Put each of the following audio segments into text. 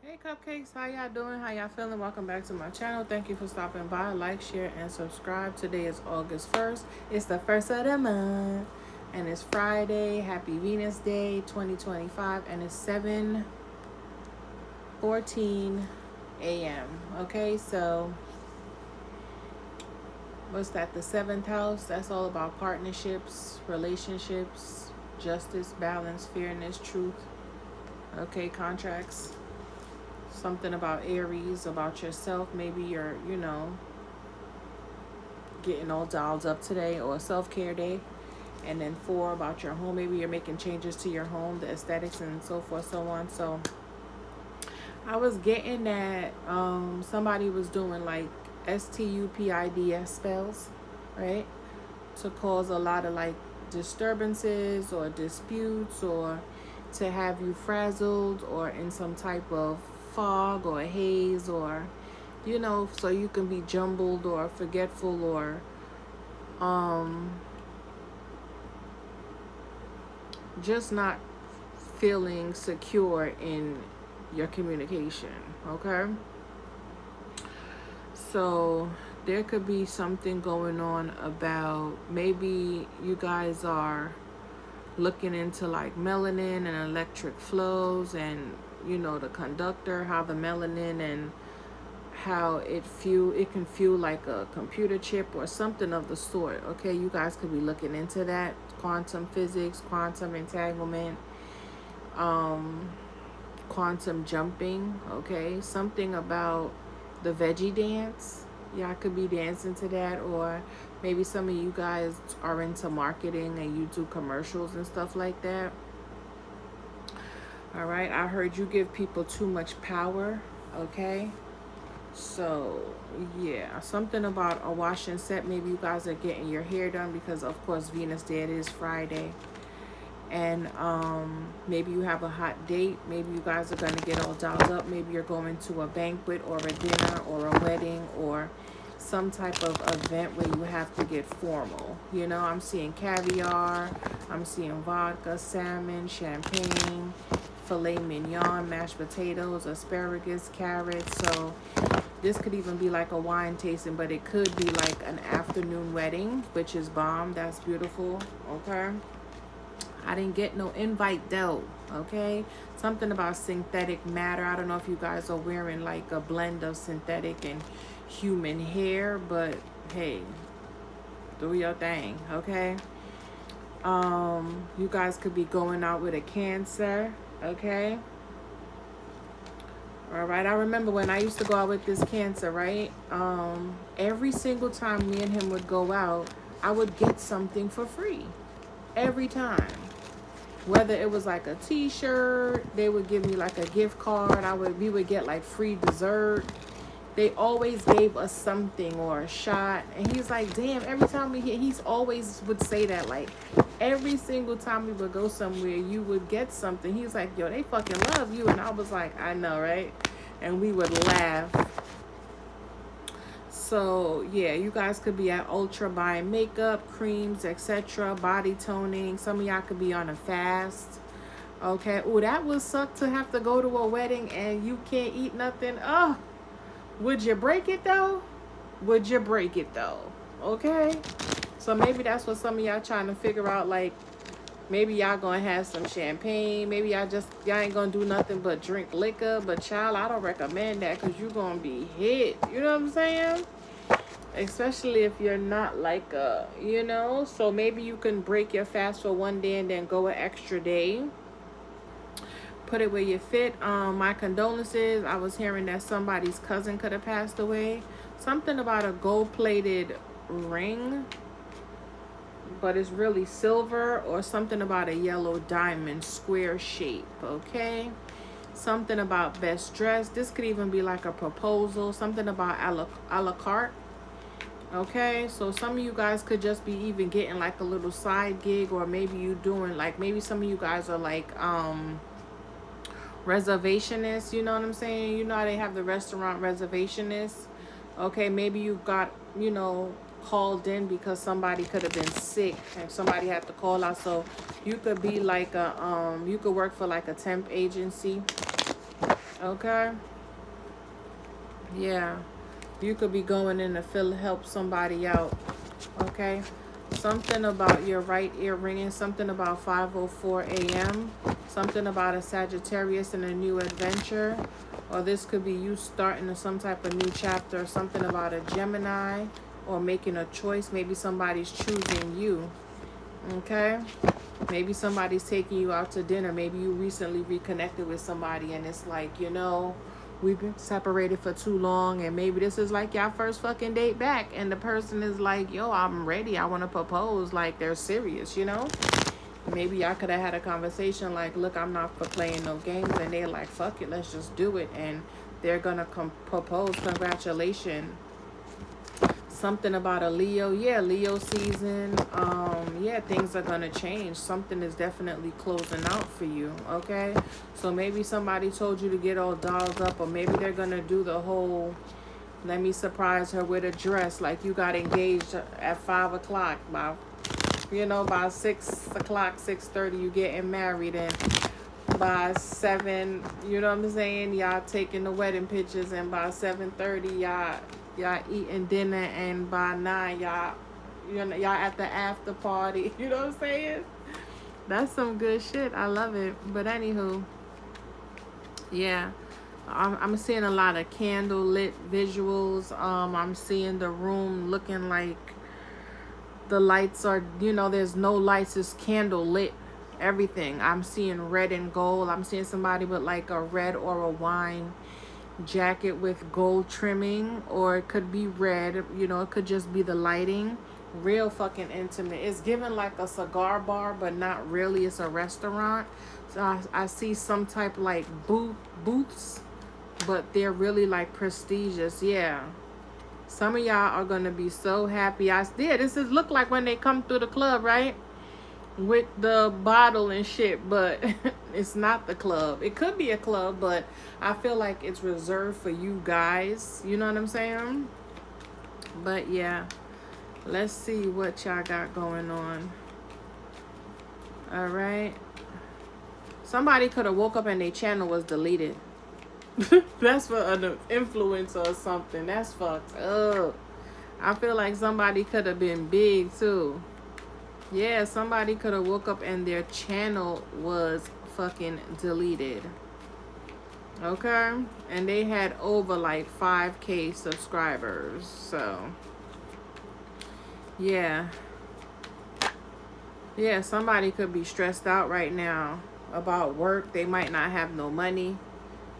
Hey cupcakes, how y'all doing? How y'all feeling? Welcome back to my channel. Thank you for stopping by. Like, share, and subscribe. Today is August 1st. It's the first of the month. And it's Friday. Happy Venus Day 2025. And it's 7:14 a.m. Okay, so what's that? The seventh house. That's all about partnerships, relationships, justice, balance, fairness, truth. Okay, contracts. Something about Aries, about yourself. Maybe you're, getting all dolled up today, or a self-care day. And then 4 about your home. Maybe you're making changes to your home, the aesthetics, and so forth, so on. So I was getting that somebody was doing like STUPIDS spells, right? To cause a lot of like disturbances or disputes, or to have you frazzled or in some type of fog or haze, or so you can be jumbled or forgetful, or just not feeling secure in your communication. Okay, so there could be something going on about, maybe you guys are looking into like melanin and electric flows, and the conductor, how the melanin and how it can feel like a computer chip or something of the sort. Okay, you guys could be looking into that. Quantum physics, quantum entanglement, um quantum jumping. Okay, something about the veggie dance. Y'all could be dancing to that, or maybe some of you guys are into marketing and you do commercials and stuff like that. All right, I heard you give people too much power. Okay, so yeah, something about a wash and set. Maybe you guys are getting your hair done because of course Venus Day, it is Friday. And maybe you have a hot date. Maybe you guys are going to get all dolled up. Maybe you're going to a banquet or a dinner or a wedding or some type of event where you have to get formal. I'm seeing caviar, I'm seeing vodka, salmon, champagne, filet mignon, mashed potatoes, asparagus, carrots. So this could even be like a wine tasting, but it could be like an afternoon wedding, which is bomb. That's beautiful. Okay, I didn't get no invite though. Okay, something about synthetic matter. I don't know if you guys are wearing like a blend of synthetic and human hair, but hey, do your thing. Okay, you guys could be going out with a Cancer. Okay, all right. I remember when I used to go out with this Cancer, right? Every single time me and him would go out, I would get something for free every time. Whether it was like a t-shirt, they would give me like a gift card. We would get like free dessert. They always gave us something, or a shot. And he's like, damn, every time he's always would say that, like every single time we would go somewhere, you would get something. He's like, yo, they fucking love you. And I was like, I know, right? And we would laugh. So yeah, you guys could be at Ultra buying makeup, creams, etc., body toning. Some of y'all could be on a fast. Okay. Oh, that would suck to have to go to a wedding and you can't eat nothing. Oh, would you break it though? Would you break it though? Okay. So maybe that's what some of y'all trying to figure out. Like, maybe y'all gonna have some champagne. Maybe y'all ain't gonna do nothing but drink liquor. But child, I don't recommend that because you're gonna be hit. You know what I'm saying? Especially if you're not like so maybe you can break your fast for one day and then go an extra day. Put it where you fit. My condolences. I was hearing that somebody's cousin could have passed away. Something about a gold-plated ring, but it's really silver, or something about a yellow diamond square shape. Okay, something about best dressed. This could even be like a proposal. Something about a la carte. Okay, so some of you guys could just be even getting like a little side gig, or maybe you doing like, maybe some of you guys are like reservationists. You know what I'm saying? You know how they have the restaurant reservationists. Okay, maybe you got called in because somebody could have been sick and somebody had to call out. So you could be like you could work for like a temp agency. Okay? Yeah. You could be going in to help somebody out. Okay? Something about your right ear ringing. Something about 5:04 a.m. Something about a Sagittarius and a new adventure. Or this could be you starting some type of new chapter. Something about a Gemini. Or making a choice. Maybe somebody's choosing you. Okay? Maybe somebody's taking you out to dinner. Maybe you recently reconnected with somebody and it's like, we've been separated for too long, and maybe this is like your first fucking date back, and the person is like, yo, I'm ready, I want to propose, like they're serious. Maybe y'all could have had a conversation like, look, I'm not for playing no games, and they're like, fuck it, let's just do it, and they're gonna propose. Congratulations. Something about a Leo. Yeah, Leo season. Yeah, things are gonna change. Something is definitely closing out for you. Okay, so maybe somebody told you to get all dolled up, or maybe they're gonna do the whole let me surprise her with a dress. Like you got engaged at 5 o'clock. By 6 o'clock, 6:30, you getting married, and by 7, you know what I'm saying, y'all taking the wedding pictures, and by 7:30 y'all eating dinner, and by 9 y'all at the after party. You know what I'm saying? That's some good shit. I love it. But anywho, yeah, I'm seeing a lot of candle lit visuals. I'm seeing the room looking like the lights are, there's no lights, it's candle lit. Everything. I'm seeing red and gold. I'm seeing somebody with like a red or a wine jacket with gold trimming, or it could be red. It could just be the lighting. Real fucking intimate. It's given like a cigar bar, but not really. It's a restaurant. So I see some type like booths, but they're really like prestigious. Yeah. Some of y'all are gonna be so happy. This is look like when they come through the club, right? With the bottle and shit, but it's not the club. It could be a club, but I feel like it's reserved for you guys. You know what I'm saying? But yeah, let's see what y'all got going on. All right. Somebody could have woke up and their channel was deleted. That's for an influencer or something. That's fucked up. I feel like somebody could have been big too. Yeah, somebody could have woke up and their channel was fucking deleted. Okay? And they had over like 5K subscribers. So, yeah. Yeah, somebody could be stressed out right now about work. They might not have no money.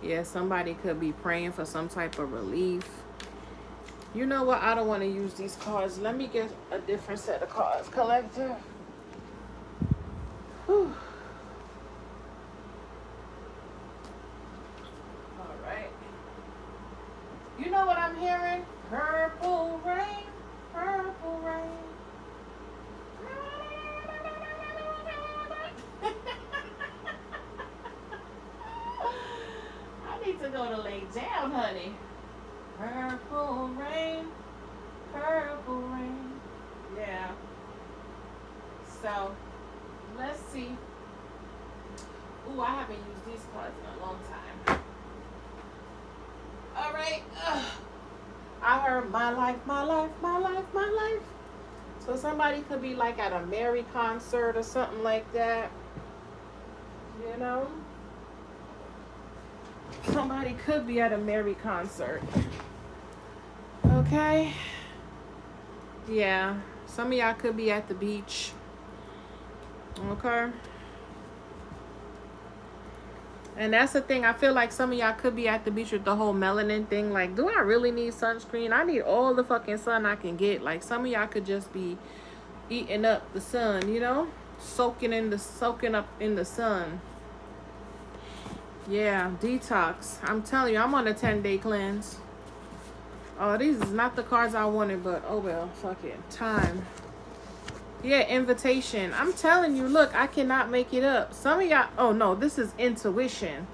Yeah, somebody could be praying for some type of relief. You know what? I don't want to use these cards. Let me get a different set of cards, collector. Whew. All right. You know what I'm hearing? Purple rain, purple rain. I need to go to lay down, honey. Purple rain, purple rain. Yeah. So, let's see. Ooh, I haven't used these cards in a long time. All right. I heard my life, my life, my life, my life. So somebody could be like at a Mary concert or something like that. You know? Somebody could be at a Mary concert. Okay? Yeah. Some of y'all could be at the beach. Okay? And that's the thing. I feel like some of y'all could be at the beach with the whole melanin thing. Like, do I really need sunscreen? I need all the fucking sun I can get. Like, some of y'all could just be eating up the sun, you know? Soaking up in the sun. Yeah, detox. I'm telling you, I'm on a 10-day cleanse. Oh, these is not the cards I wanted, but oh well, fuck it. Time. Yeah, invitation. I'm telling you, look, I cannot make it up. Some of y'all, oh no, this is intuition.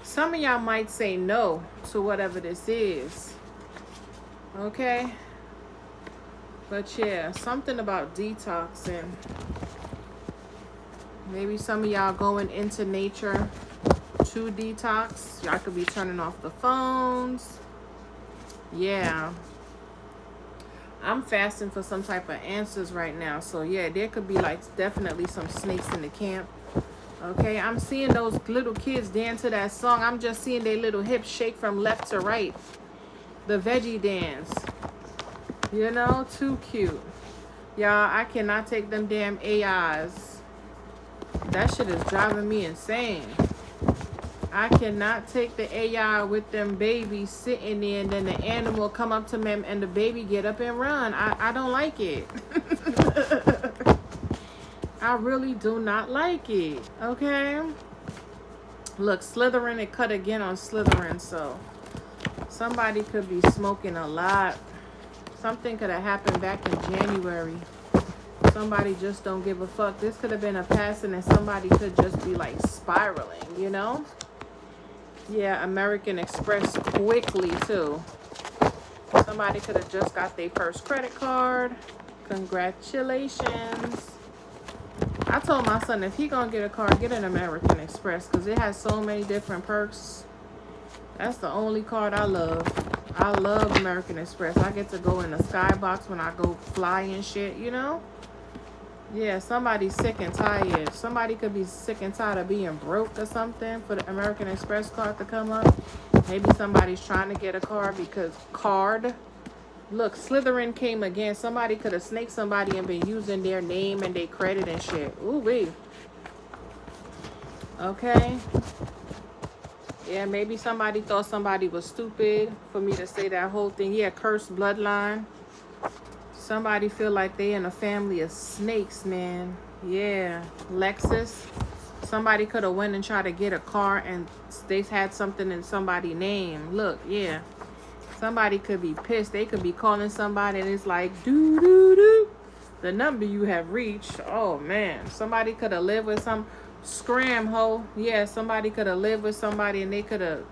Some of y'all might say no to whatever this is. Okay? But yeah, something about detoxing. Maybe some of y'all going into nature to detox. Y'all could be turning off the phones. Yeah. I'm fasting for some type of answers right now. So yeah, there could be like definitely some snakes in the camp. Okay, I'm seeing those little kids dance to that song. I'm just seeing their little hips shake from left to right. The veggie dance. You know, too cute. Y'all, I cannot take them damn AIs. That shit is driving me insane. I cannot take the AI with them babies sitting there and then the animal come up to them and the baby get up and run. I don't like it. I really do not like it. Okay? Look, Slytherin, it cut again on Slytherin, so somebody could be smoking a lot. Something could have happened back in January. Somebody just don't give a fuck. This could have been a passing and somebody could just be like spiraling, you know? Yeah, American Express quickly too. Somebody could have just got their first credit card. Congratulations. I told my son if he gonna get a car, get an American Express because it has so many different perks. That's the only card I love. I love American Express. I get to go in the skybox when I go fly and shit, you know? Yeah, somebody's sick and tired. Somebody could be sick and tired of being broke or something for the American Express card to come up. Maybe somebody's trying to get a car because card. Look, Slytherin came again. Somebody could have snaked somebody and been using their name and their credit and shit. Ooh wee. Okay. Yeah, maybe somebody thought somebody was stupid for me to say that whole thing. Yeah, cursed bloodline. Somebody feel like they in a family of snakes, man. Yeah. Lexus. Somebody could have went and tried to get a car and they had something in somebody's name. Look, yeah. Somebody could be pissed. They could be calling somebody and it's like, doo-doo-doo. The number you have reached. Oh, man. Somebody could have lived with some scram ho. Yeah, somebody could have lived with somebody and they could have,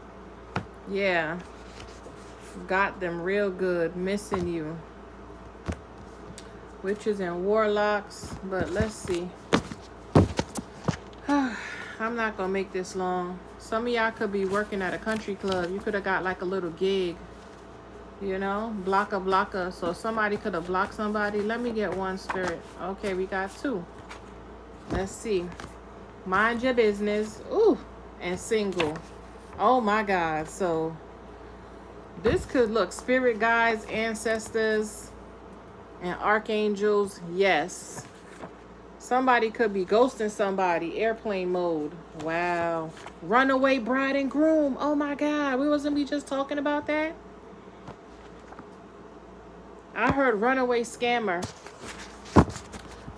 yeah, got them real good. Missing you. Witches and warlocks, but let's see. I'm not gonna make this long. Some of y'all could be working at a country club. You could have got like a little gig, you know, blocker. So somebody could have blocked somebody. Let me get one spirit. Okay, we got two. Let's see. Mind your business. Ooh, and single. Oh my God. So this could look spirit guides, ancestors, and archangels. Yes. Somebody could be ghosting somebody. Airplane mode. Wow. Runaway bride and groom. Oh my God. Wasn't we just talking about that? I heard runaway scammer.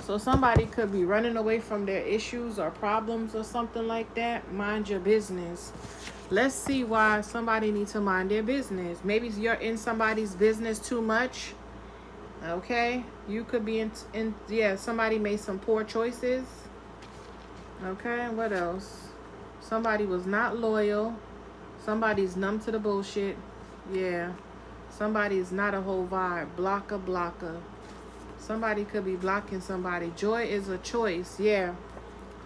So somebody could be running away from their issues or problems or something like that. Mind your business. Let's see why somebody needs to mind their business. Maybe you're in somebody's business too much. Okay, you could be yeah, somebody made some poor choices. Okay, what else? Somebody was not loyal. Somebody's numb to the bullshit. Yeah, somebody's not a whole vibe. Blocker. Somebody could be blocking somebody. Joy is a choice. Yeah,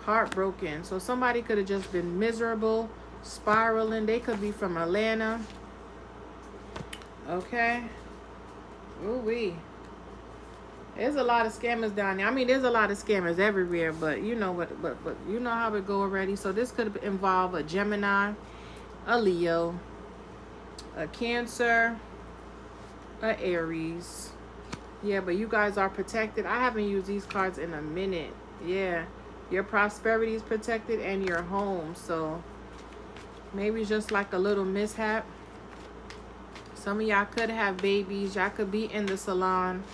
heartbroken. So somebody could have just been miserable, spiraling. They could be from Atlanta. Okay. Ooh-wee. There's a lot of scammers down there. I mean, there's a lot of scammers everywhere, but you know what? But you know how it go already. So this could involve a Gemini, a Leo, a Cancer, a Aries. Yeah, but you guys are protected. I haven't used these cards in a minute. Yeah, your prosperity is protected and your home. So maybe just like a little mishap. Some of y'all could have babies. Y'all could be in the salon.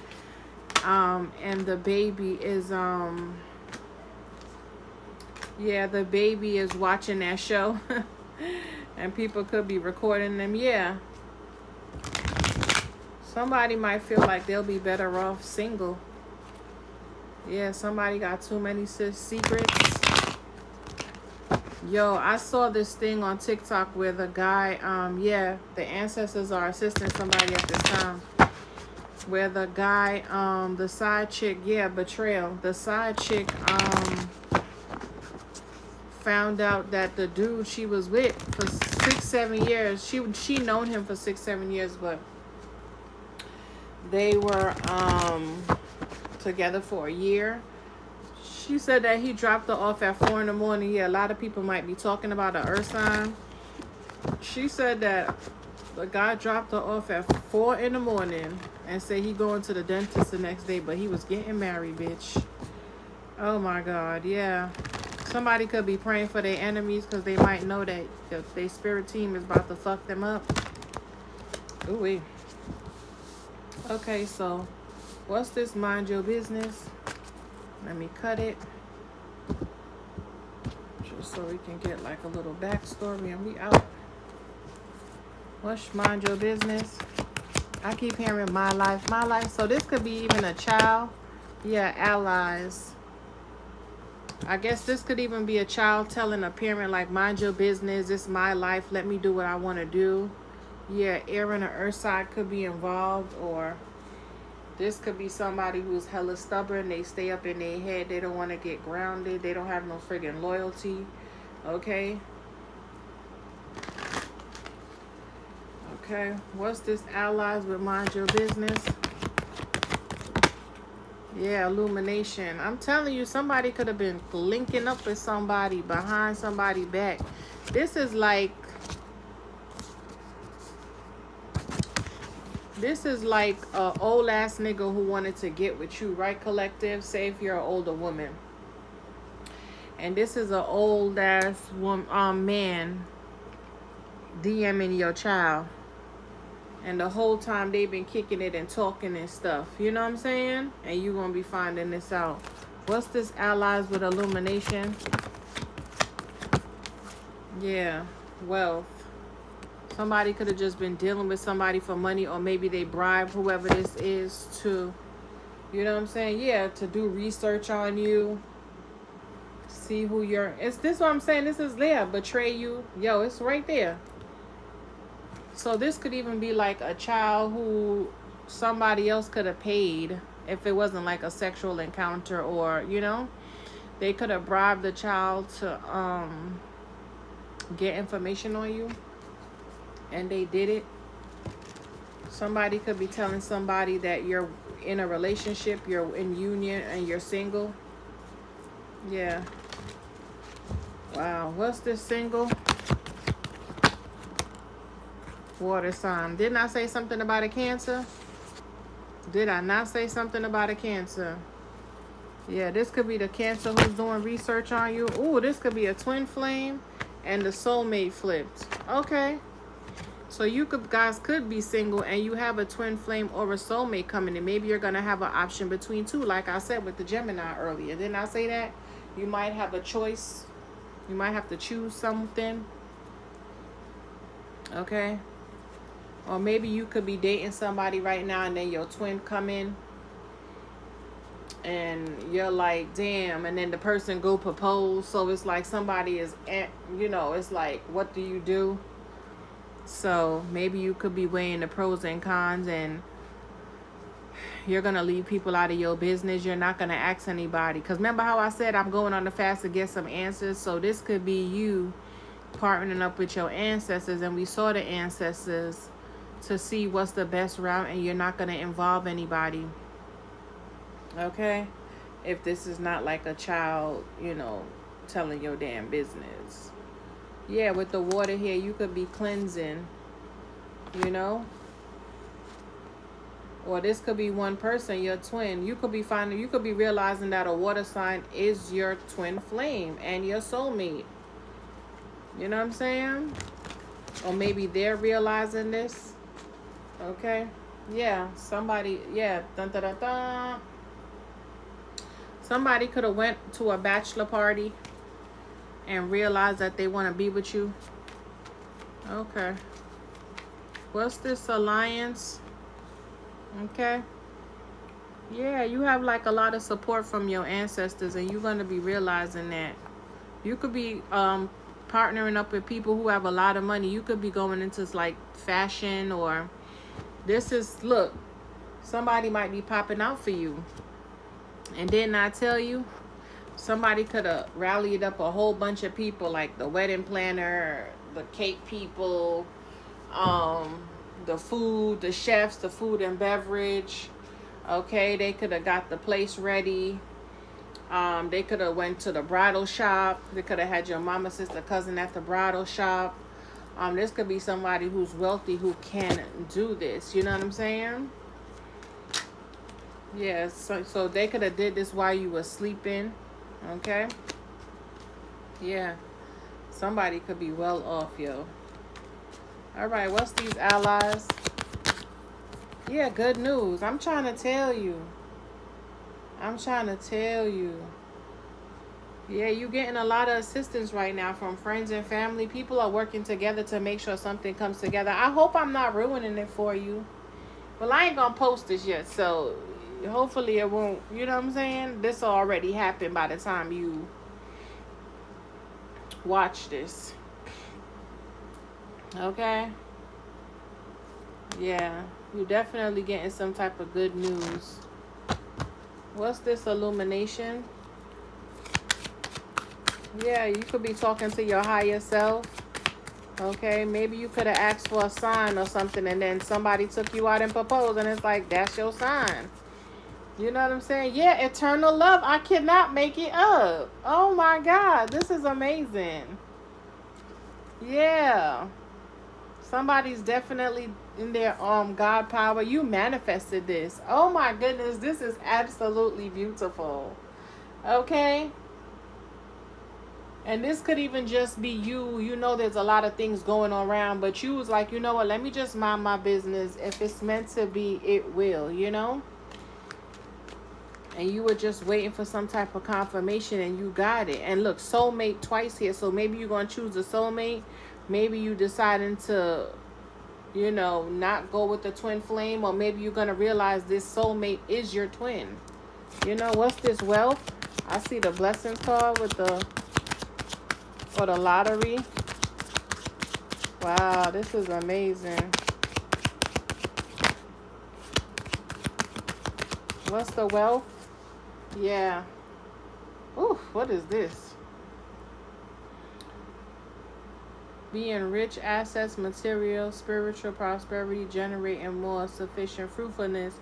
And the baby is, yeah, the baby is watching that show. And people could be recording them. Yeah. Somebody might feel like they'll be better off single. Yeah, somebody got too many secrets. Yo, I saw this thing on TikTok where the guy, yeah, the ancestors are assisting somebody at this time. Where the guy, the side chick, yeah, betrayal. The side chick, found out that the dude she was with for 6-7 years, she known him for 6-7 years, but they were together for a year. She said that he dropped her off at 4 in the morning. Yeah, a lot of people might be talking about an earth sign. She said that the guy dropped her off at 4 in the morning and said he going to the dentist the next day, but he was getting married, bitch. Oh my God, yeah. Somebody could be praying for their enemies because they might know that their spirit team is about to fuck them up. Ooh-wee. Okay, so what's this mind your business? Let me cut it. Just so we can get like a little backstory and we out. What's mind your business? I keep hearing my life, my life. So this could be even a child. Yeah, allies. I guess this could even be a child telling a parent like, mind your business. It's my life. Let me do what I want to do. Yeah, air and the earth side could be involved, or this could be somebody who's hella stubborn. They stay up in their head. They don't want to get grounded. They don't have no friggin' loyalty. Okay. Okay. What's this allies with mind your business? Yeah, illumination. I'm telling you, somebody could have been linking up with somebody behind somebody's back. This is like a old ass nigga who wanted to get with you, right, collective? Say if you're an older woman. And this is an old ass man DMing your child. And the whole time they've been kicking it and talking and stuff. You know what I'm saying? And you're going to be finding this out. What's this allies with illumination? Yeah, wealth. Somebody could have just been dealing with somebody for money, or maybe they bribe whoever this is to, you know what I'm saying? Yeah, to do research on you. See who you're. It's this what I'm saying. This is there. Betray you. Yo, it's right there. So this could even be like a child who somebody else could have paid if it wasn't like a sexual encounter, or, you know, they could have bribed the child to get information on you, and they did it. Somebody could be telling somebody that you're in a relationship, you're in union, and you're single. Yeah. Wow. What's this single? Water sign. Didn't I say something about a Cancer? Did I not say something about a Cancer? Yeah, this could be the Cancer who's doing research on you. Ooh, this could be a twin flame and the soulmate flipped. Okay. So you guys could be single and you have a twin flame or a soulmate coming in. Maybe you're going to have an option between two, like I said with the Gemini earlier. Didn't I say that? You might have a choice. You might have to choose something. Okay. Or maybe you could be dating somebody right now and then your twin come in and you're like, damn, and then the person go propose. So it's like somebody is, you know, it's like, what do you do? So maybe you could be weighing the pros and cons, and you're going to leave people out of your business. You're not going to ask anybody. Because remember how I said I'm going on the fast to get some answers? So this could be you partnering up with your ancestors, and we saw the ancestors to see what's the best route, and you're not going to involve anybody. Okay? If this is not like a child, you know, telling your damn business. Yeah, with the water here, you could be cleansing, you know? Or this could be one person, your twin. You could be realizing that a water sign is your twin flame and your soulmate. You know what I'm saying? Or maybe they're realizing this. Okay? Yeah, somebody, yeah. Dun, dun, dun, dun. Somebody could have went to a bachelor party and realized that they want to be with you. Okay. What's this alliance? Okay. Yeah, you have like a lot of support from your ancestors, and you're going to be realizing that. You could be partnering up with people who have a lot of money. You could be going into like fashion, or this is, look, somebody might be popping out for you. And didn't I tell you? Somebody could have rallied up a whole bunch of people, like the wedding planner, the cake people, um, the food, the chefs, the food and beverage. Okay, they could have got the place ready. They could have went to the bridal shop. They could have had your mama, sister, cousin at the bridal shop. This could be somebody who's wealthy who can do this. You know what I'm saying? Yeah, so they could have did this while you were sleeping. Okay? Yeah. Somebody could be well off, yo. All right, what's these allies? Yeah, good news. I'm trying to tell you. I'm trying to tell you. Yeah, you're getting a lot of assistance right now from friends and family. People are working together to make sure something comes together. I hope I'm not ruining it for you. Well, I ain't gonna post this yet, so hopefully it won't. You know what I'm saying? This will already happen by the time you watch this. Okay? Yeah, you're definitely getting some type of good news. What's this illumination? Yeah, you could be talking to your higher self. Okay, maybe you could have asked for a sign or something, and then somebody took you out and proposed, and it's like, that's your sign. You know what I'm saying? Yeah, eternal love. I cannot make it up. Oh my God, this is amazing. Yeah. Somebody's definitely in their God power. You manifested this. Oh my goodness, this is absolutely beautiful. Okay? And this could even just be you. You know there's a lot of things going around, but you was like, you know what, let me just mind my business. If it's meant to be, it will, you know? And you were just waiting for some type of confirmation, and you got it. And look, soulmate twice here. So maybe you're going to choose a soulmate. Maybe you deciding to, you know, not go with the twin flame. Or maybe you're going to realize this soulmate is your twin. You know, what's this wealth? I see the blessings card with the... for the lottery. Wow, this is amazing. What's the wealth? Yeah. Ooh, what is this? Being rich, assets, material, spiritual prosperity, generating more sufficient fruitfulness.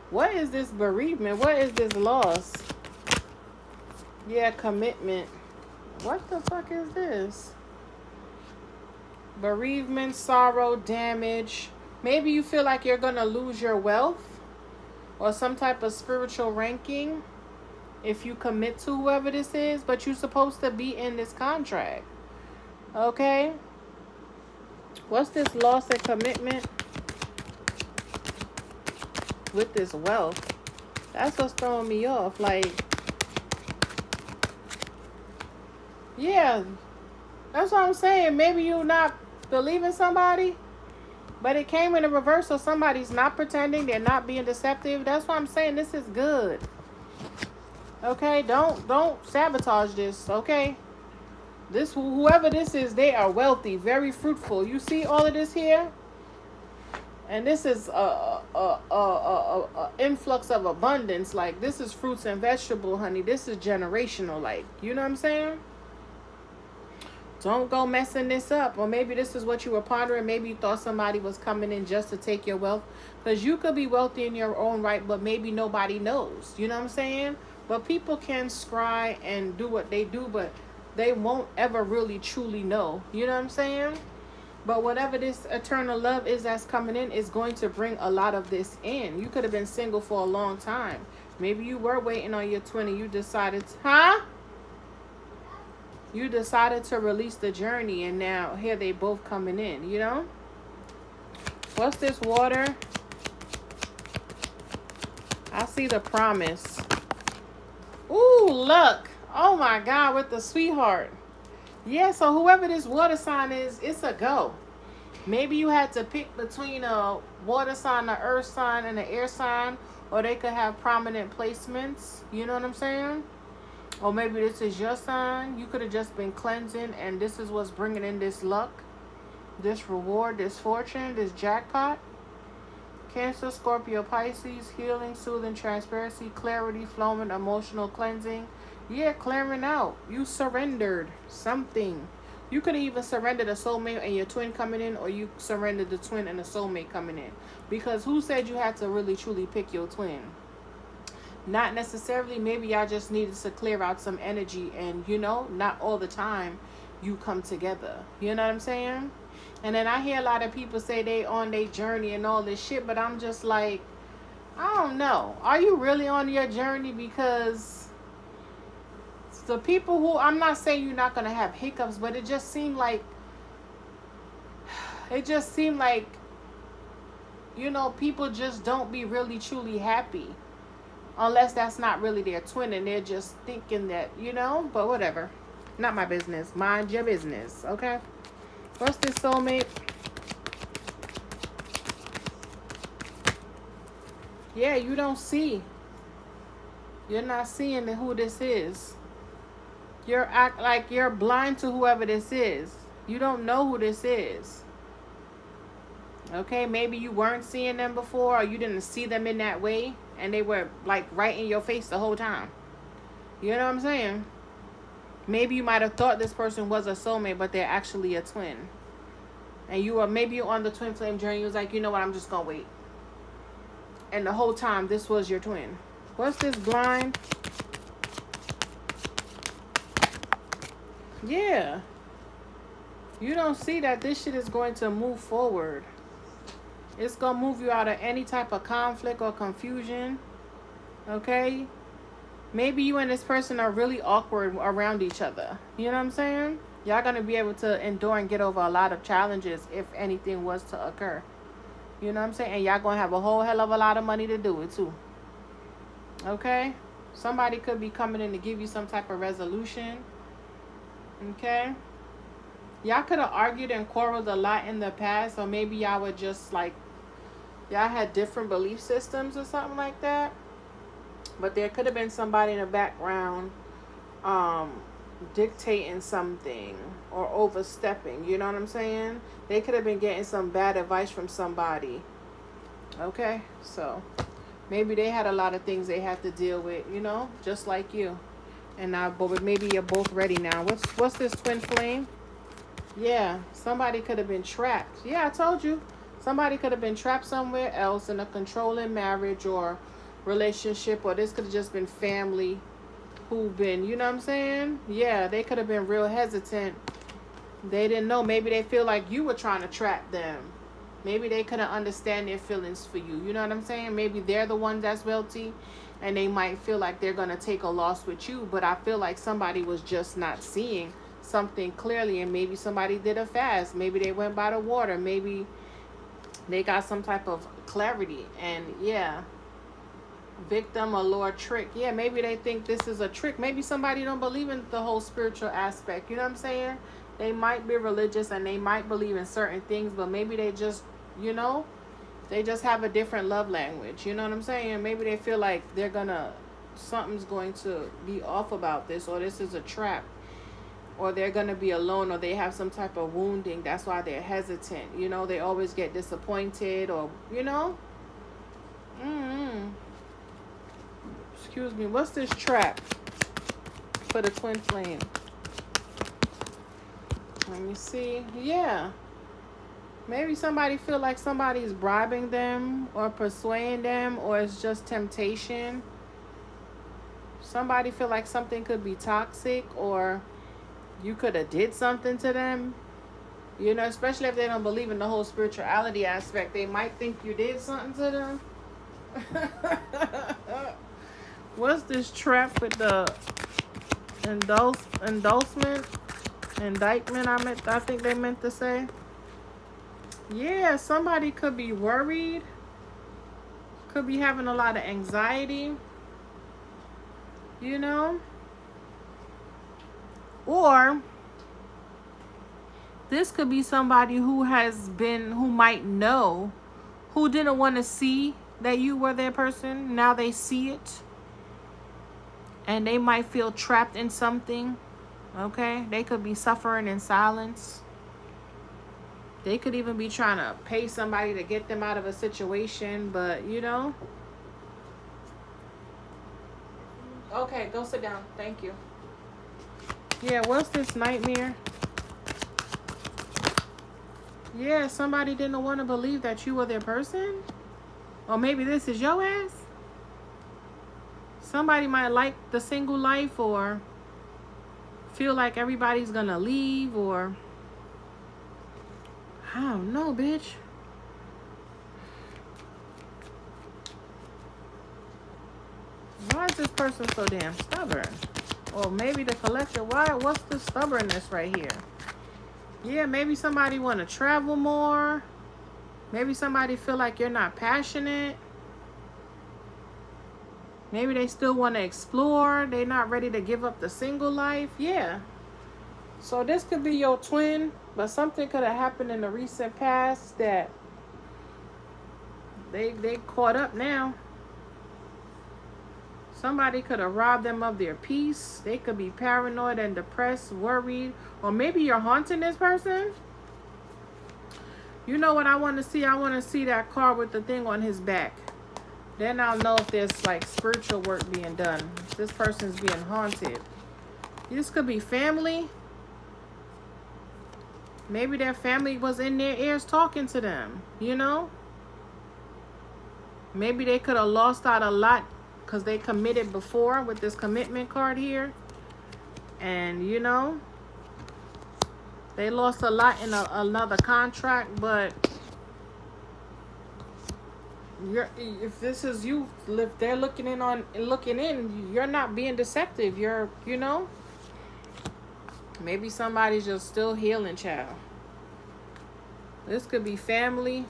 What is this bereavement? What is this loss? Yeah, commitment. What the fuck is this? Bereavement, sorrow, damage. Maybe you feel like you're going to lose your wealth or some type of spiritual ranking if you commit to whoever this is, but you're supposed to be in this contract. Okay? What's this loss and commitment with this wealth? That's what's throwing me off. Like, yeah, that's what I'm saying. Maybe you're not believing somebody, but it came in a reverse, so somebody's not pretending. They're not being deceptive. That's why I'm saying this is good. Okay, don't sabotage this. Okay, this whoever this is, they are wealthy, very fruitful. You see all of this here, and this is a influx of abundance. Like, this is fruits and vegetable, honey. This is generational. Like, you know what I'm saying? Don't go messing this up. Or maybe this is what you were pondering. Maybe you thought somebody was coming in just to take your wealth. Because you could be wealthy in your own right, but maybe nobody knows. You know what I'm saying? But people can scry and do what they do, but they won't ever really truly know. You know what I'm saying? But whatever this eternal love is that's coming in is going to bring a lot of this in. You could have been single for a long time. Maybe you were waiting on your twin and you decided, you decided to release the journey, and now here they both coming in, you know? What's this water? I see the promise. Ooh, luck. Oh my God, with the sweetheart. Yeah, so whoever this water sign is, it's a go. Maybe you had to pick between a water sign, an earth sign, and an air sign, or they could have prominent placements. You know what I'm saying? Or maybe this is your sign. You could have just been cleansing, and this is what's bringing in this luck, this reward, this fortune, this jackpot. Cancer, Scorpio, Pisces, healing, soothing, transparency, clarity, flowing, emotional cleansing, Yeah, clearing out. You surrendered something. You could even surrender the soulmate and your twin coming in, or you surrendered the twin and the soulmate coming in. Because who said you had to really truly pick your twin? Not necessarily. Maybe y'all just needed to clear out some energy, and not all the time you come together. You know what I'm saying? And then I hear a lot of people say they on their journey and all this shit, but I'm just like, I don't know. Are you really on your journey? Because the people who, I'm not saying you're not gonna have hiccups, but it just seemed like people just don't be really truly happy unless that's not really their twin and they're just thinking that, but whatever. Not my business. Mind your business, okay? What's this, soulmate? Yeah, you don't see. You're not seeing who this is. You're act like you're blind to whoever this is. You don't know who this is. Okay, maybe you weren't seeing them before, or you didn't see them in that way, and they were like right in your face the whole time. You know what I'm saying? Maybe you might have thought this person was a soulmate, but they're actually a twin. And maybe you're on the twin flame journey. You was like, you know what, I'm just gonna wait. And the whole time, this was your twin. What's this, blind? Yeah. You don't see that this shit is going to move forward. It's going to move you out of any type of conflict or confusion. Okay? Maybe you and this person are really awkward around each other. You know what I'm saying? Y'all going to be able to endure and get over a lot of challenges if anything was to occur. You know what I'm saying? And y'all going to have a whole hell of a lot of money to do it too. Okay? Somebody could be coming in to give you some type of resolution. Okay? Y'all could have argued and quarreled a lot in the past, or maybe y'all were just like, y'all had different belief systems or something like that. But there could have been somebody in the background dictating something or overstepping. You know what I'm saying? They could have been getting some bad advice from somebody. Okay? So maybe they had a lot of things they had to deal with, just like you. And now, but maybe you're both ready now. What's this, twin flame? Yeah, somebody could have been trapped. Yeah, I told you. Somebody could have been trapped somewhere else in a controlling marriage or relationship, or this could have just been family who've been, you know what I'm saying? Yeah, they could have been real hesitant. They didn't know. Maybe they feel like you were trying to trap them. Maybe they couldn't understand their feelings for you. You know what I'm saying? Maybe they're the one that's wealthy, and they might feel like they're going to take a loss with you. But I feel like somebody was just not seeing something clearly, and maybe somebody did a fast. Maybe they went by the water. Maybe they got some type of clarity. And yeah, victim or Lord trick. Yeah, maybe they think this is a trick. Maybe somebody don't believe in the whole spiritual aspect. You know what I'm saying? They might be religious and they might believe in certain things, but maybe they just, they just have a different love language. You know what I'm saying? Maybe they feel like something's going to be off about this, or this is a trap, or they're going to be alone, or they have some type of wounding. That's why they're hesitant. They always get disappointed, or, Excuse me. What's this trap for the twin flame? Let me see. Yeah. Maybe somebody feel like somebody's bribing them or persuading them, or it's just temptation. Somebody feel like something could be toxic, or you could have did something to them. Especially if they don't believe in the whole spirituality aspect. They might think you did something to them. What's this trap with the indictment, I think they meant to say. Yeah, somebody could be worried, could be having a lot of anxiety, or this could be somebody who might know, who didn't want to see that you were their person. Now they see it, and they might feel trapped in something. Okay, they could be suffering in silence. They could even be trying to pay somebody to get them out of a situation, but okay, Okay, go sit down. Thank you. Yeah, what's this nightmare? Yeah, somebody didn't want to believe that you were their person. Or maybe this is your ass. Somebody might like the single life or feel like everybody's gonna leave, or I don't know, bitch. Why is this person so damn stubborn? Or maybe the collector, what's the stubbornness right here? Yeah, maybe somebody want to travel more. Maybe somebody feel like you're not passionate. Maybe they still want to explore. They're not ready to give up the single life. Yeah. So this could be your twin, but something could have happened in the recent past that they caught up now. Somebody could have robbed them of their peace. They could be paranoid and depressed, worried. Or maybe you're haunting this person. You know what I want to see? I want to see that car with the thing on his back. Then I'll know if there's like spiritual work being done. If this person's being haunted. This could be family. Maybe their family was in their ears talking to them, you know? Maybe they could have lost out a lot because they committed before with this commitment card here. And, you know, they lost a lot in another contract, but if this is you, if they're looking in, you're not being deceptive. You're, you know, maybe somebody's just still healing, child. This could be family.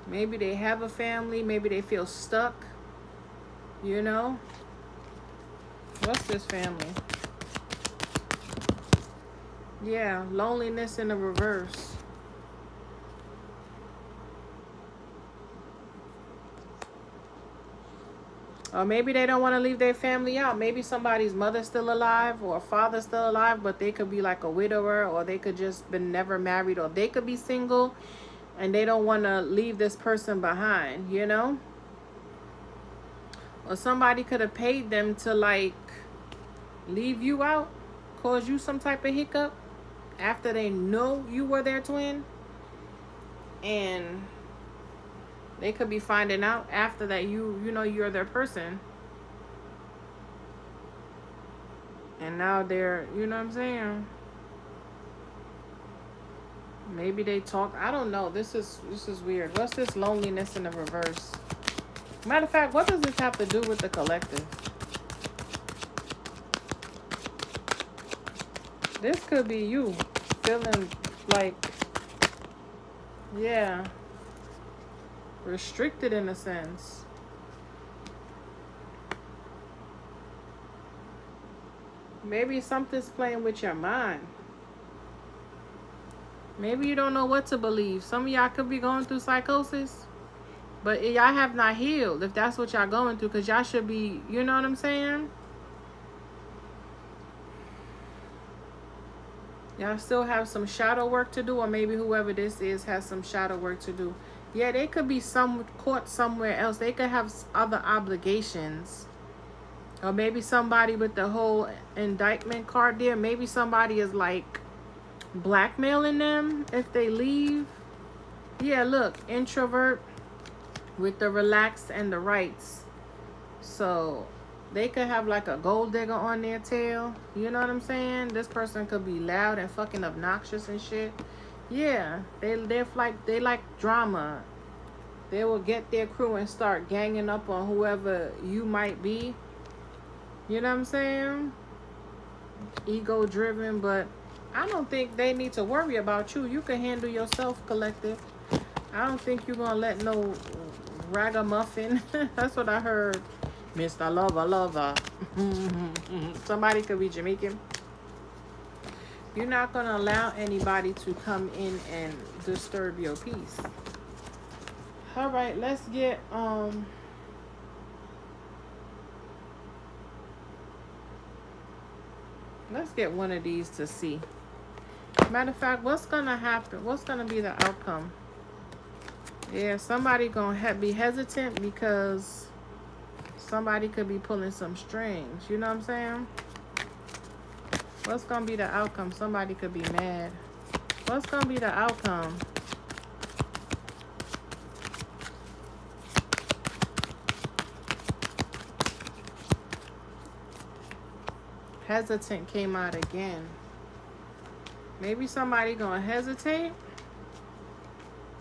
Maybe they have a family. Maybe they feel stuck. You know? What's this family? Yeah, loneliness in the reverse. Or maybe they don't want to leave their family out. Maybe somebody's mother's still alive or father's still alive, but they could be like a widower, or they could just been never married, or they could be single and they don't want to leave this person behind, you know? Or somebody could have paid them to like leave you out, cause you some type of hiccup after they know you were their twin. And they could be finding out after that you know you're their person. And now they're, you know what I'm saying? Maybe they talk. I don't know. This is weird. What's this loneliness in the reverse? Matter of fact, what does this have to do with the collective? This could be you feeling like, yeah, restricted in a sense. Maybe something's playing with your mind. Maybe you don't know what to believe. Some of y'all could be going through psychosis, but y'all have not healed if that's what y'all going through, because y'all should be, you know what I'm saying? Y'all still have some shadow work to do, or maybe whoever this is has some shadow work to do. Yeah, they could be caught somewhere else. They could have other obligations. Or maybe somebody with the whole indictment card there. Maybe somebody is like blackmailing them if they leave. Yeah, look, introvert with the relaxed and the rights. So they could have like a gold digger on their tail. You know what I'm saying? This person could be loud and fucking obnoxious and shit. Yeah, they like drama. They will get their crew and start ganging up on whoever you might be. You know what I'm saying? Ego driven, but I don't think they need to worry about you. You can handle yourself, collective. I don't think you're gonna let no ragamuffin. That's what I heard. Mr. Lover. Somebody could be Jamaican. You're not gonna allow anybody to come in and disturb your peace. All right, let's get one of these to see. Matter of fact, what's gonna happen? What's gonna be the outcome? Yeah, somebody gonna be hesitant because somebody could be pulling some strings. You know what I'm saying? What's going to be the outcome? Somebody could be mad. What's going to be the outcome? Hesitant came out again. Maybe somebody going to hesitate.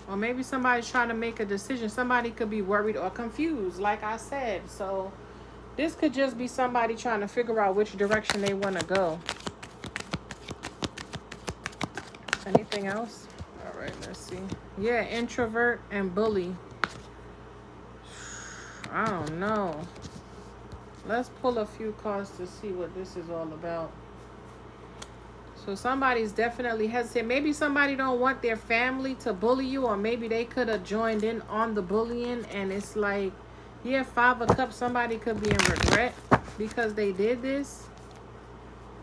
Or maybe somebody's trying to make a decision. Somebody could be worried or confused, like I said. So this could just be somebody trying to figure out which direction they want to go. Anything else? All right, let's see. Yeah, introvert and bully. I don't know. Let's pull a few cards to see what this is all about. So somebody's definitely hesitant. Maybe somebody don't want their family to bully you, or maybe they could have joined in on the bullying, and it's like, yeah, 5 of Cups, somebody could be in regret because they did this.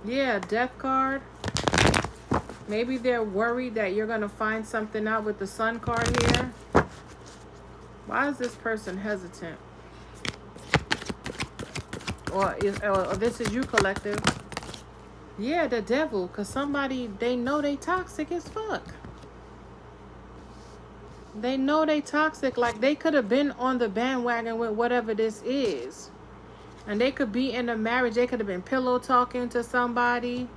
Yeah, Death card. Maybe they're worried that you're going to find something out with the Sun card here. Why is this person hesitant? Or this is you, collective. Yeah, the Devil. Because somebody, they know they toxic as fuck. They know they toxic. Like, they could have been on the bandwagon with whatever this is. And they could be in a marriage. They could have been pillow talking to somebody.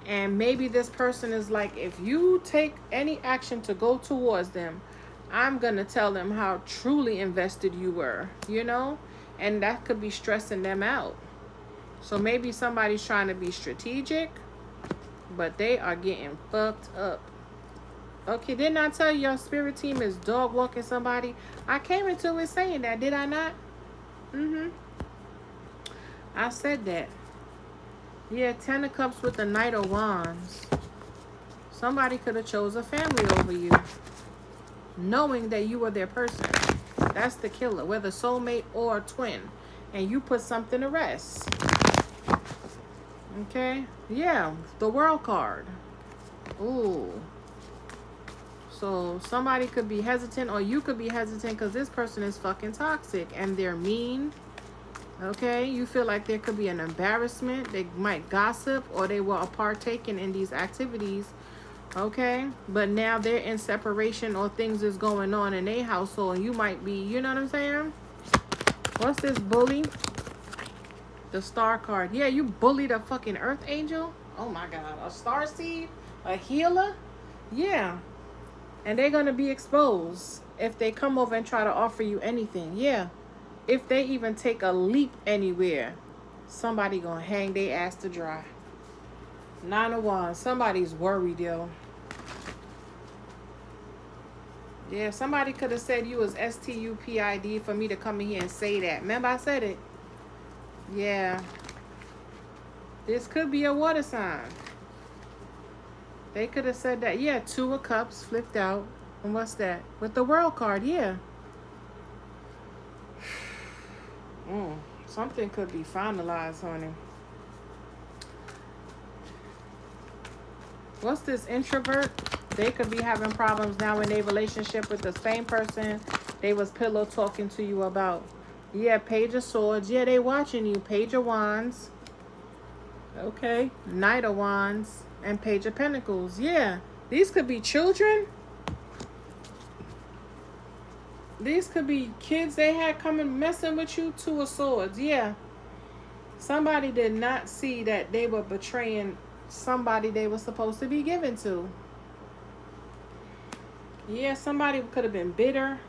And maybe this person is like, if you take any action to go towards them, I'm going to tell them how truly invested you were, you know? And that could be stressing them out. So maybe somebody's trying to be strategic, but they are getting fucked up. Okay, didn't I tell you your spirit team is dog walking somebody? I came into it saying that, did I not? I said that. Yeah, 10 of Cups with the Knight of Wands. Somebody could have chose a family over you, knowing that you were their person. That's the killer, whether soulmate or twin. And you put something to rest. Okay? Yeah, the World card. Ooh. So somebody could be hesitant, or you could be hesitant because this person is fucking toxic and they're mean. Okay? You feel like there could be an embarrassment. They might gossip, or they were partaking in these activities. Okay? But now they're in separation, or things is going on in their household, and you might be, you know what I'm saying? What's this bully? The Star card. Yeah, you bullied a fucking Earth Angel? Oh my God. A star seed? A healer? Yeah. And they're going to be exposed if they come over and try to offer you anything. Yeah. If they even take a leap anywhere, somebody going to hang their ass to dry. 9 of Wands. Somebody's worried, yo. Yeah, somebody could have said you was STUPID for me to come in here and say that. Remember I said it? Yeah. This could be a water sign. They could have said that. Yeah, 2 of Cups flipped out. And what's that? With the World card, yeah. Something could be finalized, honey. What's this introvert? They could be having problems now in their relationship with the same person they was pillow talking to you about. Yeah, Page of Swords. Yeah, they watching you. Page of Wands. Okay. Knight of Wands. And Page of Pentacles. Yeah. These could be children. These could be kids they had coming messing with you. 2 of Swords. Yeah. Somebody did not see that they were betraying somebody they were supposed to be given to. Yeah, somebody could have been bitter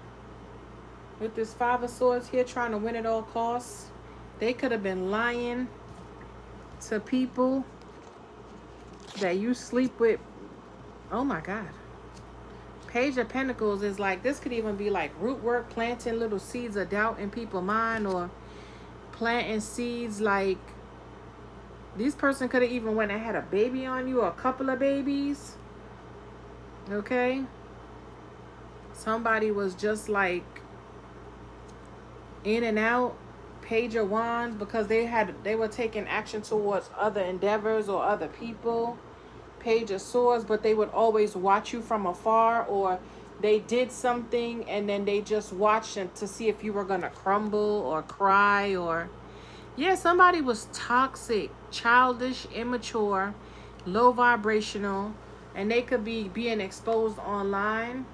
with this 5 of Swords here, trying to win at all costs. They could have been lying to people that you sleep with. Oh my God. Page of Pentacles is like, this could even be like root work, planting little seeds of doubt in people's mind, or planting seeds like this person could have even went and had a baby on you, or a couple of babies. Okay? Somebody was just like in and out. Page of Wands, because they were taking action towards other endeavors or other people. Page of Swords, but they would always watch you from afar, or they did something and then they just watched it to see if you were going to crumble or cry, or yeah, somebody was toxic, childish, immature, low vibrational, and they could be being exposed online.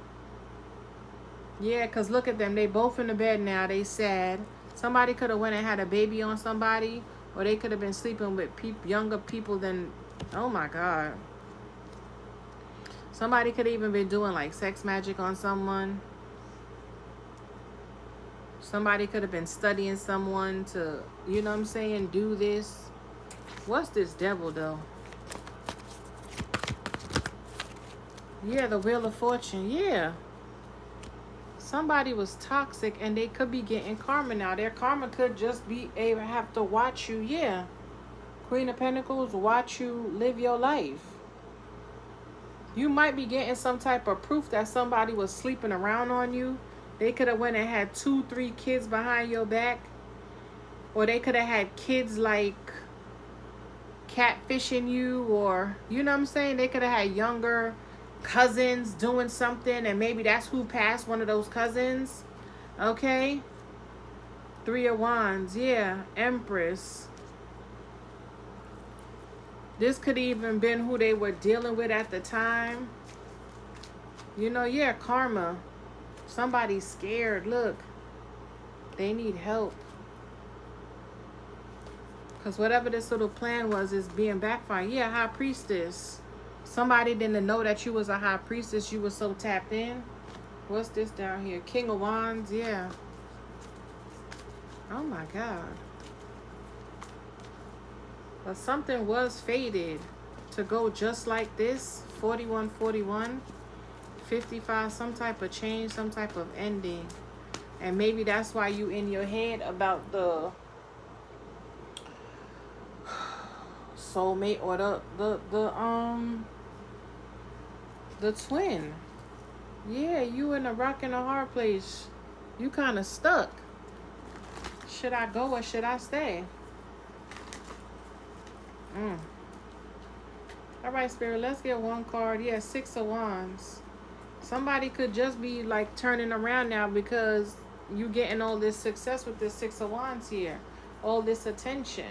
Yeah, because look at them. They both in the bed now. They sad. Somebody could have went and had a baby on somebody, or they could have been sleeping with younger people than, oh my God. Somebody could have even been doing like sex magic on someone. Somebody could have been studying someone to, you know what I'm saying, do this. What's this devil though? Yeah, the Wheel of Fortune. Yeah. Somebody was toxic and they could be getting karma now. Their karma could just be able to have to watch you. Yeah. Queen of Pentacles, watch you live your life. You might be getting some type of proof that somebody was sleeping around on you. They could have went and had 2-3 kids behind your back. Or they could have had kids like catfishing you, or, you know what I'm saying? They could have had younger cousins doing something, and maybe that's who passed one of those cousins. Okay. 3 of Wands. Yeah. Empress. This could even been who they were dealing with at the time. You know, yeah, karma. Somebody's scared. Look. They need help. Because whatever this little plan was is being backfired. Yeah, High Priestess. Somebody didn't know that you was a High Priestess. You was so tapped in. What's this down here? King of Wands. Yeah. Oh my God. But something was fated to go just like this. 4141. 55. Some type of change. Some type of ending. And maybe that's why you in your head about the soulmate or the twin. Yeah, you in a rock and a hard place. You kind of stuck. Should I go or should I stay? All right, Spirit, let's get one card. Yeah, 6 of Wands. Somebody could just be like turning around now because you getting all this success with this 6 of Wands here. All this attention.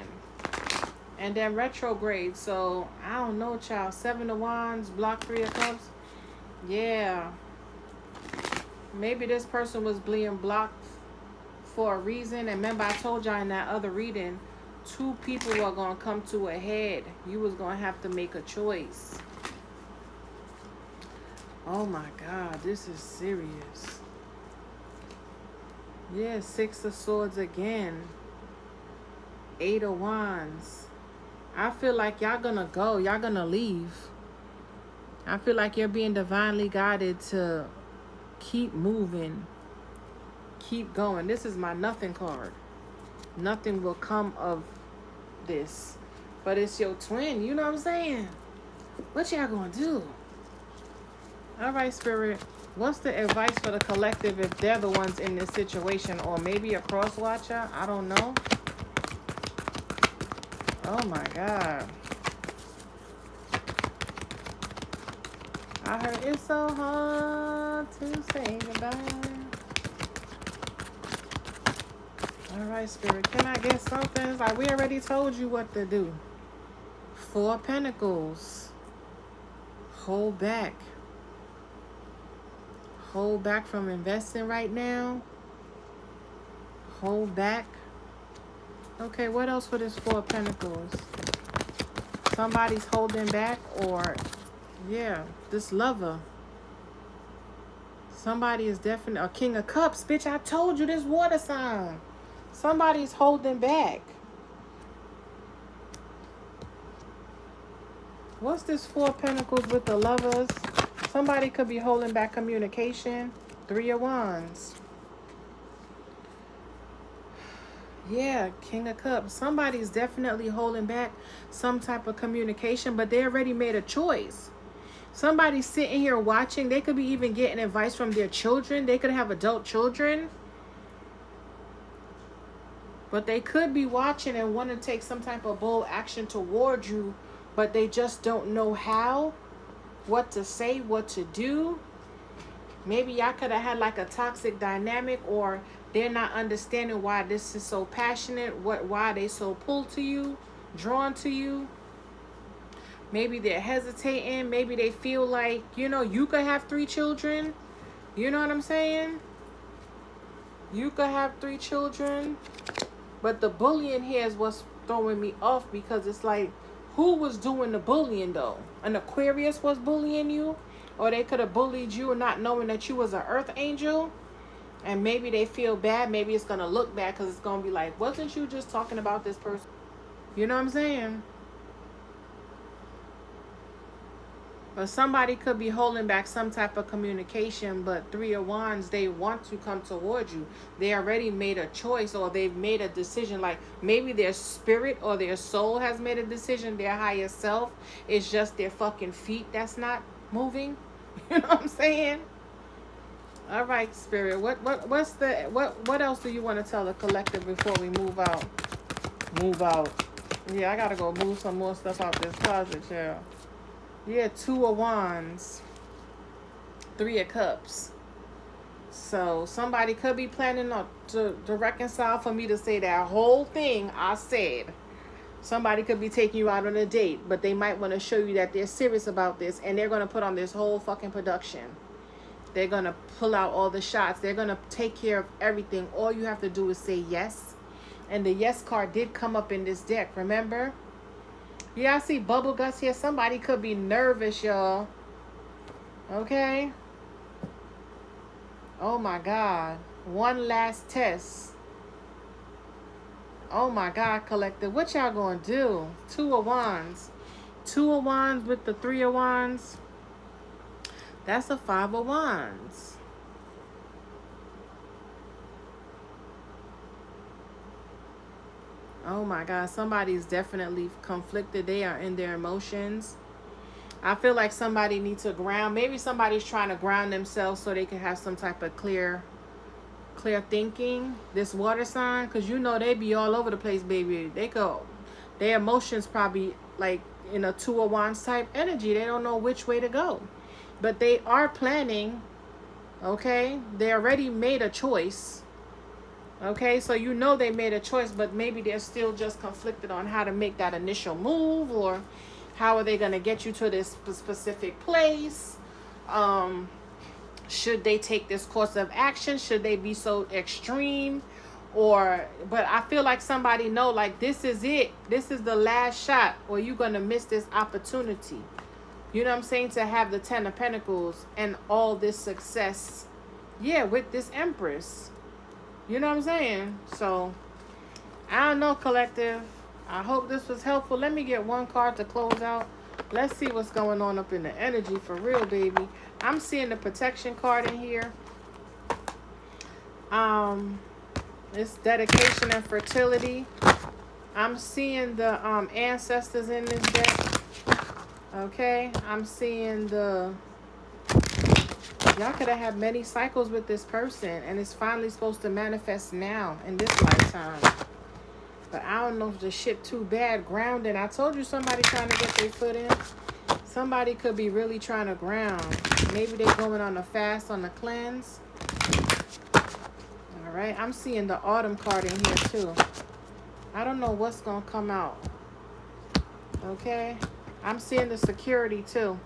And then retrograde. So, I don't know, child. 7 of Wands, block 3 of Cups. Yeah. Maybe this person was being blocked for a reason. And remember, I told y'all in that other reading, 2 people were going to come to a head. You was going to have to make a choice. Oh my God, this is serious. Yeah, 6 of Swords again. 8 of Wands. I feel like y'all gonna go. Y'all gonna leave. I feel like you're being divinely guided to keep moving. Keep going. This is my nothing card. Nothing will come of this. But it's your twin. You know what I'm saying? What y'all gonna do? All right, Spirit. What's the advice for the collective if they're the ones in this situation? Or maybe a cross watcher? I don't know. Oh my God. I heard it's so hard to say goodbye. All right, Spirit. Can I get something? It's like we already told you what to do. 4 of Pentacles. Hold back. Hold back from investing right now. Hold back. Okay, what else for this 4 of Pentacles? Somebody's holding back, or, yeah, this lover. Somebody is definitely a King of Cups. Bitch, I told you this water sign. Somebody's holding back. What's this 4 of Pentacles with the lovers? Somebody could be holding back communication. 3 of Wands. Yeah, King of Cups. Somebody's definitely holding back some type of communication, but they already made a choice. Somebody's sitting here watching. They could be even getting advice from their children. They could have adult children. But they could be watching and want to take some type of bold action toward you, but they just don't know how, what to say, what to do. Maybe y'all could have had like a toxic dynamic, or they're not understanding why this is so passionate, why they so pulled to you, drawn to you. Maybe they're hesitating. Maybe they feel like, you could have 3 children. You know what I'm saying? You could have 3 children. But the bullying here is what's throwing me off, because it's like, who was doing the bullying though? An Aquarius was bullying you? Or they could have bullied you not knowing that you was an earth angel? And maybe they feel bad. Maybe it's going to look bad because it's going to be like, wasn't you just talking about this person? You know what I'm saying? But somebody could be holding back some type of communication, but 3 of Wands, they want to come towards you. They already made a choice, or they've made a decision. Like maybe their spirit or their soul has made a decision. Their higher self is just their fucking feet that's not moving. You know what I'm saying? All right, Spirit. What else do you want to tell the collective before we move out? Move out. Yeah, I gotta go move some more stuff out this closet, yeah. Yeah, 2 of Wands, 3 of Cups. So somebody could be planning to reconcile, for me to say that whole thing I said. Somebody could be taking you out on a date, but they might want to show you that they're serious about this, and they're going to put on this whole fucking production. They're going to pull out all the shots. They're going to take care of everything. All you have to do is say yes. And the yes card did come up in this deck, remember? Yeah, I see bubble guts here. Somebody could be nervous, y'all. Okay? Oh, my God. One last test. Oh, my God, collective. What y'all going to do? 2 of Wands. 2 of Wands with the 3 of Wands. That's a 5 of Wands. Oh my God, somebody's definitely conflicted. They are in their emotions. I feel like somebody needs to ground. Maybe somebody's trying to ground themselves so they can have some type of clear thinking. This water sign, because they be all over the place, baby. Their emotions probably like in a 2 of Wands type energy. They don't know which way to go. But they are planning, okay? They already made a choice. Okay, so they made a choice, but maybe they're still just conflicted on how to make that initial move, or how are they going to get you to this specific place. Should they take this course of action? Should they be so extreme? But I feel like somebody know, like, this is it. This is the last shot, or you're going to miss this opportunity. You know what I'm saying? To have the 10 of Pentacles and all this success. Yeah, with this Empress. You know what I'm saying? So, I don't know, collective. I hope this was helpful. Let me get one card to close out. Let's see what's going on up in the energy for real, baby. I'm seeing the protection card in here. It's dedication and fertility. I'm seeing the ancestors in this deck. Okay, I'm seeing y'all could have had many cycles with this person, and it's finally supposed to manifest now in this lifetime. But I don't know if the shit too bad grounding. I told you somebody trying to get their foot in. Somebody could be really trying to ground. Maybe they're going on a fast, on a cleanse. All right, I'm seeing the autumn card in here too. I don't know what's going to come out. Okay, I'm seeing the security too.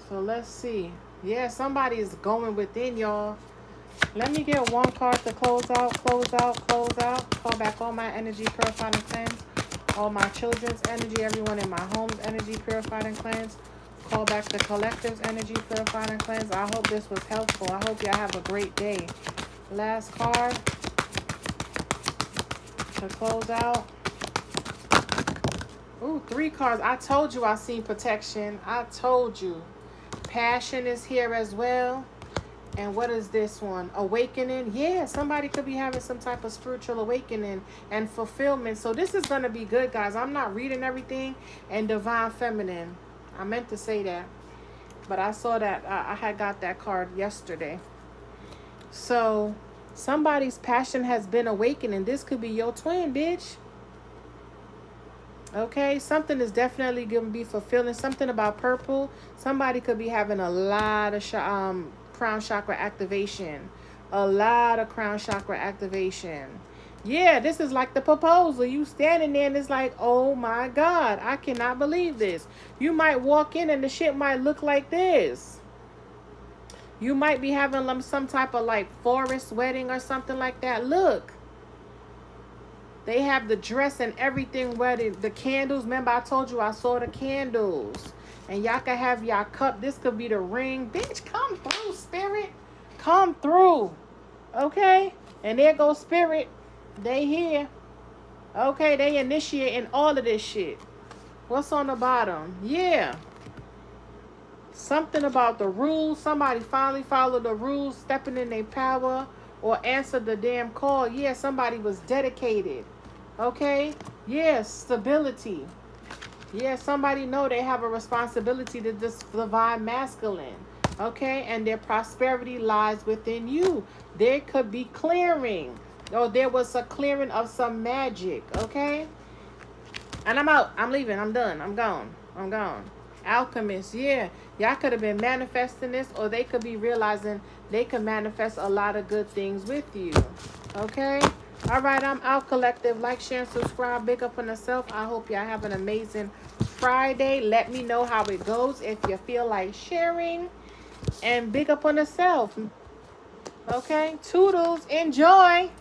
So let's see. Yeah, somebody is going within, y'all. Let me get one card to close out, close out, close out. Call back all my energy purified and cleansed. All my children's energy, everyone in my home's energy purified and cleansed. Call back the collective's energy purified and cleansed. I hope this was helpful. I hope y'all have a great day. Last card to close out. Ooh, 3 cards. I told you I seen protection. I told you. Passion is here as well. And what is this one? Awakening. Yeah, somebody could be having some type of spiritual awakening and fulfillment. So this is going to be good, guys. I'm not reading everything. And divine feminine. I meant to say that. But I saw that. I had got that card yesterday. So somebody's passion has been awakening. This could be your twin, bitch. Okay, something is definitely going to be fulfilling. Something about purple. Somebody could be having a lot of crown chakra activation. A lot of crown chakra activation. Yeah, this is like the proposal. You standing there and it's like, oh my God, I cannot believe this. You might walk in and the shit might look like this. You might be having some type of like forest wedding or something like that. Look. They have the dress and everything ready. The candles. Remember I told you I saw the candles. And y'all can have y'all cup. This could be the ring. Bitch, come through, spirit. Come through. Okay? And there goes spirit. They here. Okay, they initiating all of this shit. What's on the bottom? Yeah. Something about the rules. Somebody finally followed the rules, stepping in their power, or answered the damn call. Yeah, somebody was dedicated. Okay? Yeah, stability. Yeah, somebody know they have a responsibility to this divine masculine. Okay? And their prosperity lies within you. There could be clearing. Or there was a clearing of some magic. Okay? And I'm out. I'm leaving. I'm done. I'm gone. I'm gone. Alchemist, yeah. Y'all could have been manifesting this, or they could be realizing they could manifest a lot of good things with you. Okay? All right, I'm out, collective. Like, share, and subscribe. Big up on yourself. I hope y'all have an amazing Friday. Let me know how it goes if you feel like sharing. And big up on yourself. Okay? Toodles. Enjoy.